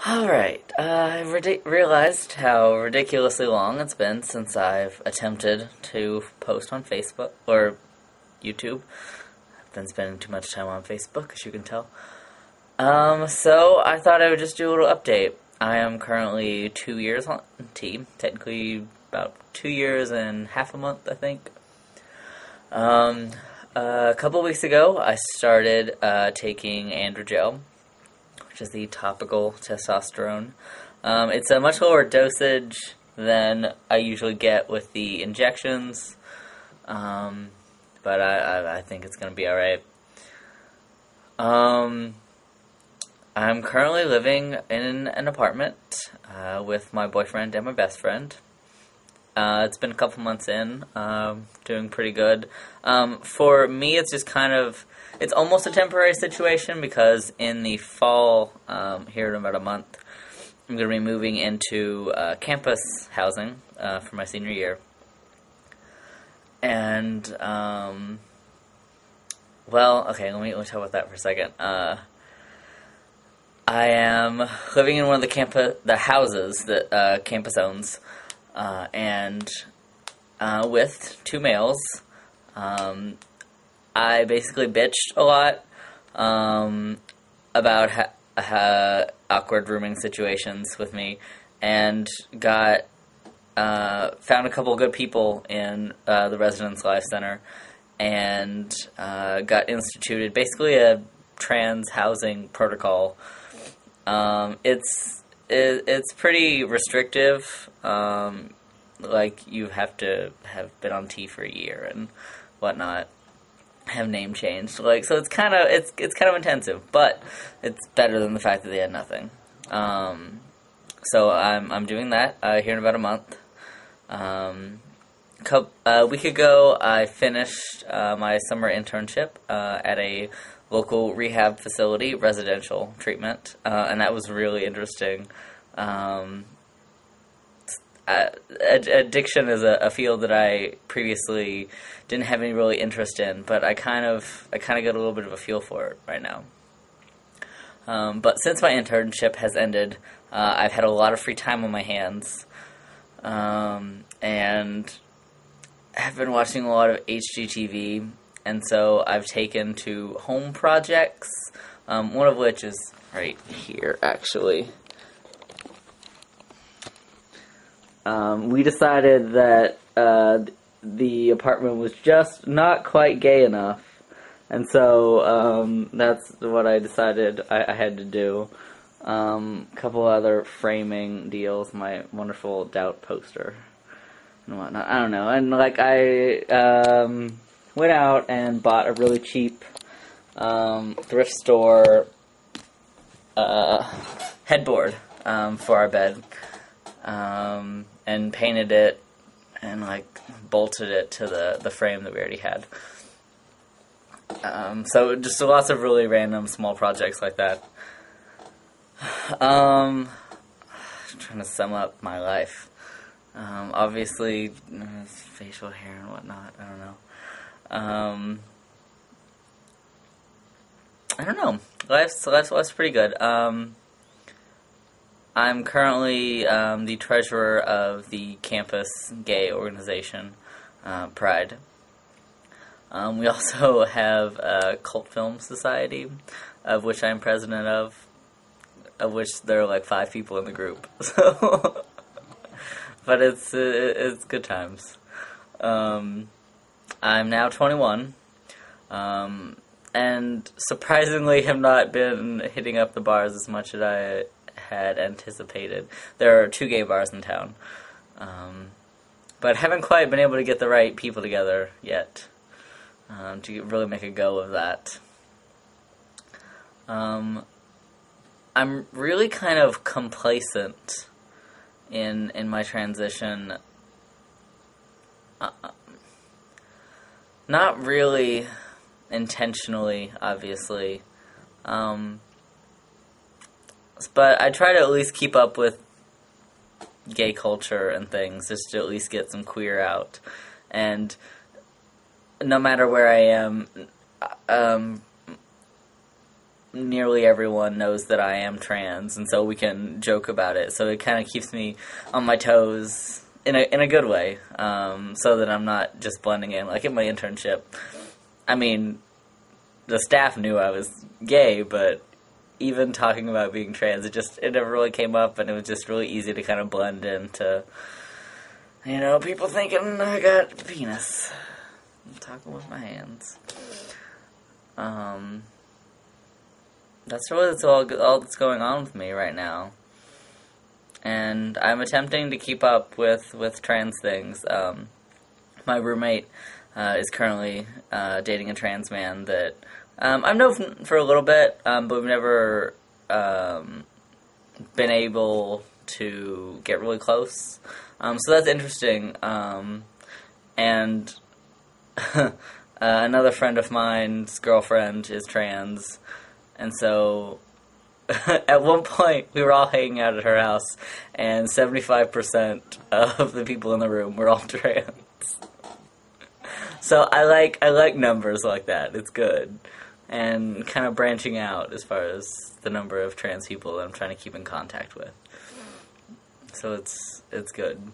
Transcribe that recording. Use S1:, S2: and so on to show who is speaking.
S1: Alright, I've realized how ridiculously long it's been since I've attempted to post on Facebook, or YouTube. I've been spending too much time on Facebook, as you can tell. So I thought I would just do a little update. I am currently 2 years on T, technically about 2 years and half a month, I think. A couple weeks ago, I started taking Androgel, which is the topical testosterone. It's a much lower dosage than I usually get with the injections, but I think it's going to be alright. I'm currently living in an apartment with my boyfriend and my best friend. It's been a couple months in, doing pretty good. For me, it's just kind of, it's almost a temporary situation because in the fall, here in about a month, I'm going to be moving into campus housing for my senior year. And, well, okay, let me talk about that for a second. I am living in one of the houses that campus owns. And with two males. I basically bitched a lot about awkward rooming situations with me, and found a couple of good people in the Residence Life Center, and got instituted basically a trans housing protocol. It's pretty restrictive. Like, you have to have been on T for a year and whatnot, have name changed. Like, so it's kind of intensive, but it's better than the fact that they had nothing. So I'm doing that here in about a month. A week ago, I finished my summer internship at a local rehab facility, residential treatment, and that was really interesting. Addiction is a field that I previously didn't have any really interest in, but I kind of got a little bit of a feel for it right now. But since my internship has ended, I've had a lot of free time on my hands, and I've been watching a lot of HGTV, and so I've taken to home projects, one of which is right here, actually. We decided that the apartment was just not quite gay enough, and so that's what I decided I had to do. A couple other framing deals, my wonderful Doubt poster and whatnot. I don't know, and like I went out and bought a really cheap thrift store headboard for our bed. And painted it and like bolted it to the frame that we already had. So just lots of really random small projects like that. Trying to sum up my life. Obviously, facial hair and whatnot. I don't know. Life's pretty good. I'm currently the treasurer of the campus gay organization, Pride. We also have a cult film society, of which I'm president of which there are like 5 people in the group. So, but it's good times. I'm now 21, and surprisingly have not been hitting up the bars as much as I had anticipated. There are 2 gay bars in town, but haven't quite been able to get the right people together yet to really make a go of that. I'm really kind of complacent in my transition. Not really intentionally, obviously. But I try to at least keep up with gay culture and things, just to at least get some queer out. And no matter where I am, nearly everyone knows that I am trans, and so we can joke about it. So it kind of keeps me on my toes in a good way, so that I'm not just blending in. Like in my internship, I mean, the staff knew I was gay, but even talking about being trans, it never really came up, and it was just really easy to kind of blend into, people thinking I got a penis. I'm talking with my hands. That's really all that's going on with me right now. And I'm attempting to keep up with trans things. My roommate is currently dating a trans man that I've known for a little bit, but we've never been able to get really close. So that's interesting. And another friend of mine's girlfriend is trans, and so at one point we were all hanging out at her house, and 75% of the people in the room were all trans. So I like numbers like that. It's good, and kind of branching out as far as the number of trans people that I'm trying to keep in contact with. So it's good.